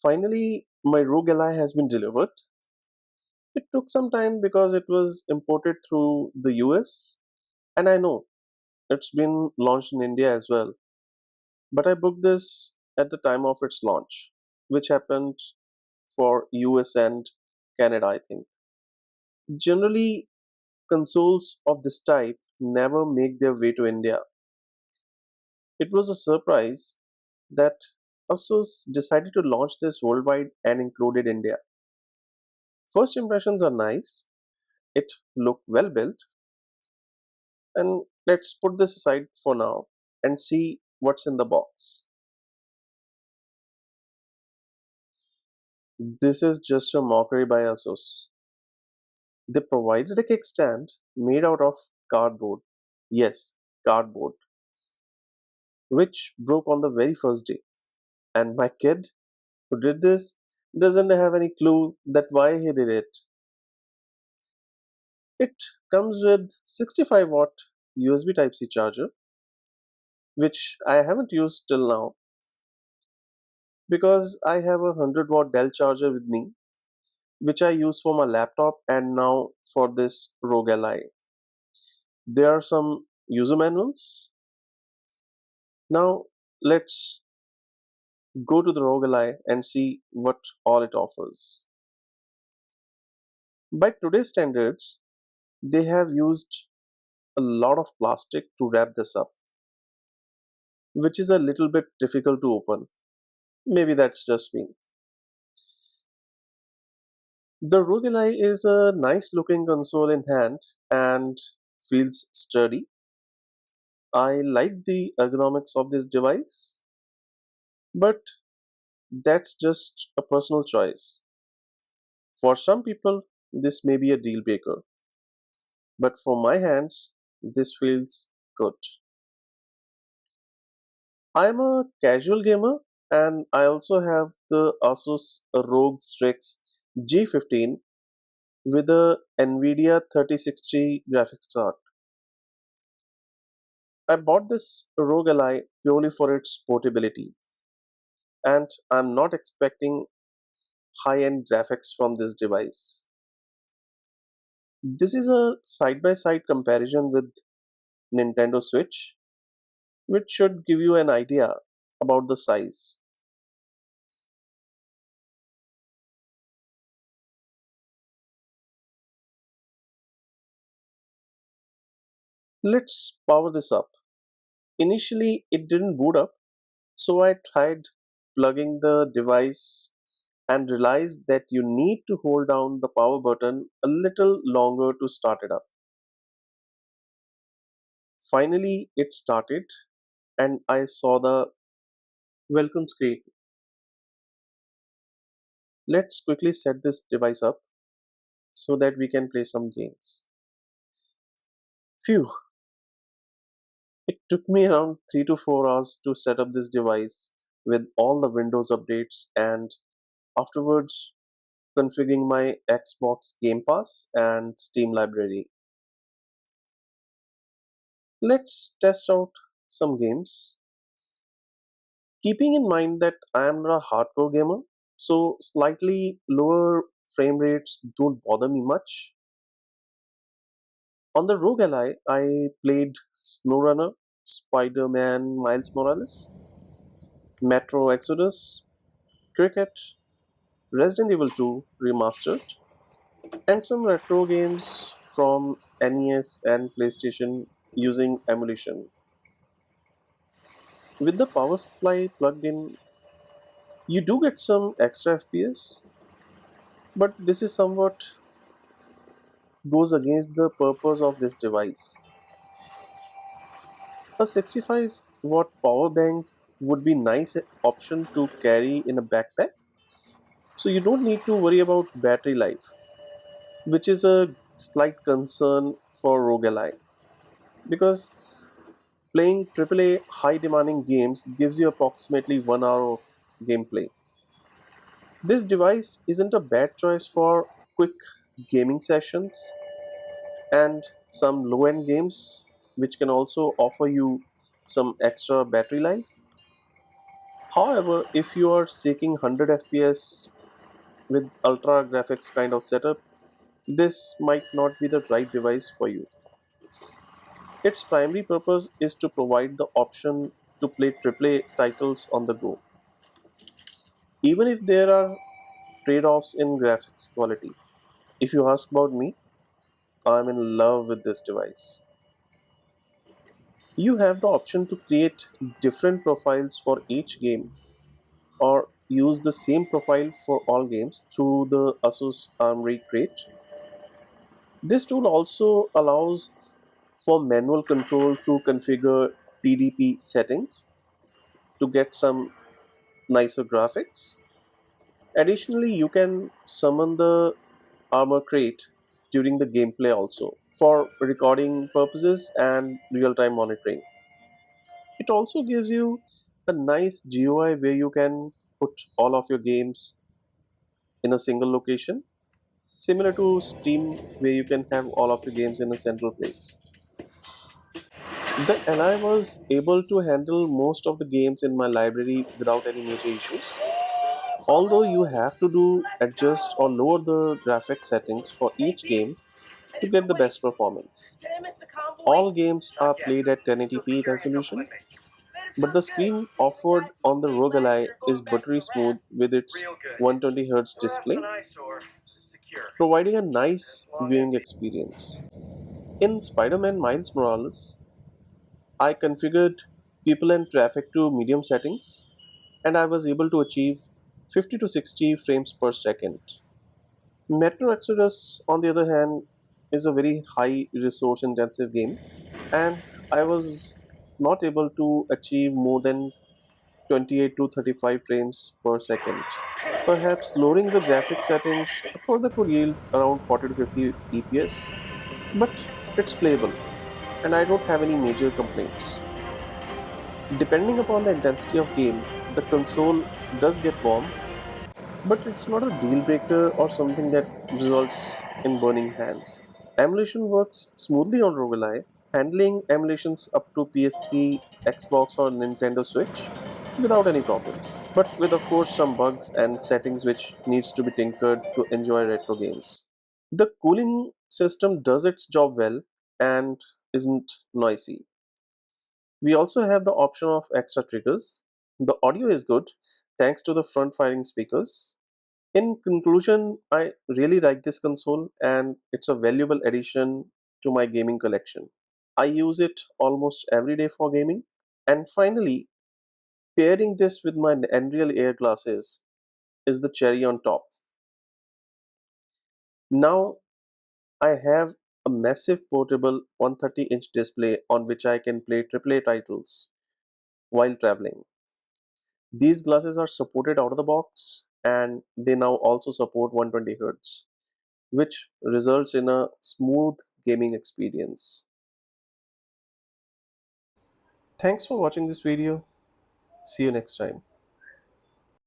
Finally, my Rog Ally has been delivered. It took some time because it was imported through the US, and I know it's been launched in India as well. But I booked this at the time of its launch, which happened for US and Canada, I think. Generally, consoles of this type never make their way to India. It was a surprise that Asus decided to launch this worldwide and included India. First impressions are nice, it looked well built, and let's put this aside for now and see what's in the box. This is just a mockery by Asus. They provided a kickstand made out of cardboard. Yes, cardboard, which broke on the very first day. And my kid who did this doesn't have any clue that why he did it. It comes with 65-watt USB Type-C charger, which I haven't used till now because I have a 100-watt Dell charger with me, which I use for my laptop and now for this Rogue Ally. There are some user manuals. Now let's go to the Rogue Ally and see what all it offers. By today's standards, they have used a lot of plastic to wrap this up, which is a little bit difficult to open. Maybe that's just me. The Rogue Ally is a nice looking console in hand and feels sturdy. I like the ergonomics of this device, but that's just a personal choice. For some people, this may be a deal breaker, but for my hands, this feels good. I'm a casual gamer and I also have the Asus ROG Strix G15 with a Nvidia 3060 graphics card. I bought this ROG Ally purely for its portability, and I'm not expecting high-end graphics from this device. This is a side-by-side comparison with Nintendo Switch, which should give you an idea about the size. Let's power this up. Initially, it didn't boot up, so I tried plugging the device and realized that you need to hold down the power button a little longer to start it up. Finally, it started and I saw the welcome screen. Let's quickly set this device up so that we can play some games. Phew, it took me around 3 to 4 hours to set up this device with all the Windows updates and afterwards configuring my Xbox Game Pass and Steam library. Let's test out some games. Keeping in mind that I am not a hardcore gamer, so slightly lower frame rates don't bother me much. On the Rogue Ally, I played SnowRunner, Spider-Man Miles Morales, Metro Exodus, Cricket, Resident Evil 2 Remastered, and some retro games from NES and PlayStation using emulation. With the power supply plugged in, you do get some extra FPS, but this is somewhat goes against the purpose of this device. A 65-watt power bank would be nice option to carry in a backpack, so you don't need to worry about battery life, which is a slight concern for Rogue Ally because playing AAA high demanding games gives you approximately 1 hour of gameplay. This device isn't a bad choice for quick gaming sessions and some low end games, which can also offer you some extra battery life. However, if you are seeking 100 FPS with ultra graphics kind of setup, this might not be the right device for you. Its primary purpose is to provide the option to play AAA titles on the go, even if there are trade offs in graphics quality. If you ask about me, I'm in love with this device. You have the option to create different profiles for each game or use the same profile for all games through the Asus Armory Crate. This tool also allows for manual control to configure TDP settings to get some nicer graphics. Additionally, you can summon the armor crate during the gameplay also for recording purposes and real-time monitoring. It also gives you a nice GUI where you can put all of your games in a single location, similar to Steam where you can have all of your games in a central place. The Ally was able to handle most of the games in my library without any major issues. Although you have to do adjust or lower the graphic settings for each game to get the best performance. All games are played at 1080p resolution, but the screen offered on the Rogue Ally is buttery smooth with its 120Hz display, providing a nice viewing experience. In Spider Man Miles Morales, I configured people and traffic to medium settings and I was able to achieve 50 to 60 frames per second. Metro Exodus, on the other hand, is a very high resource intensive game, and I was not able to achieve more than 28 to 35 frames per second. Perhaps lowering the graphic settings further could yield around 40 to 50 EPS, but it's playable, and I don't have any major complaints. Depending upon the intensity of game, the console does get warm, but it's not a deal breaker or something that results in burning hands. Emulation works smoothly on Rogue Ally, handling emulations up to PS3, Xbox, or Nintendo Switch without any problems. But with, of course, some bugs and settings which needs to be tinkered to enjoy retro games. The cooling system does its job well and isn't noisy. We also have the option of extra triggers. The audio is good thanks to the front firing speakers. In conclusion, I really like this console and it's a valuable addition to my gaming collection. I use it almost every day for gaming. And finally, pairing this with my Unreal Air glasses is the cherry on top. Now I have a massive portable 130-inch display on which I can play AAA titles while traveling. These glasses are supported out of the box and they now also support 120 Hz, which results in a smooth gaming experience. Thanks for watching this video. See you next time.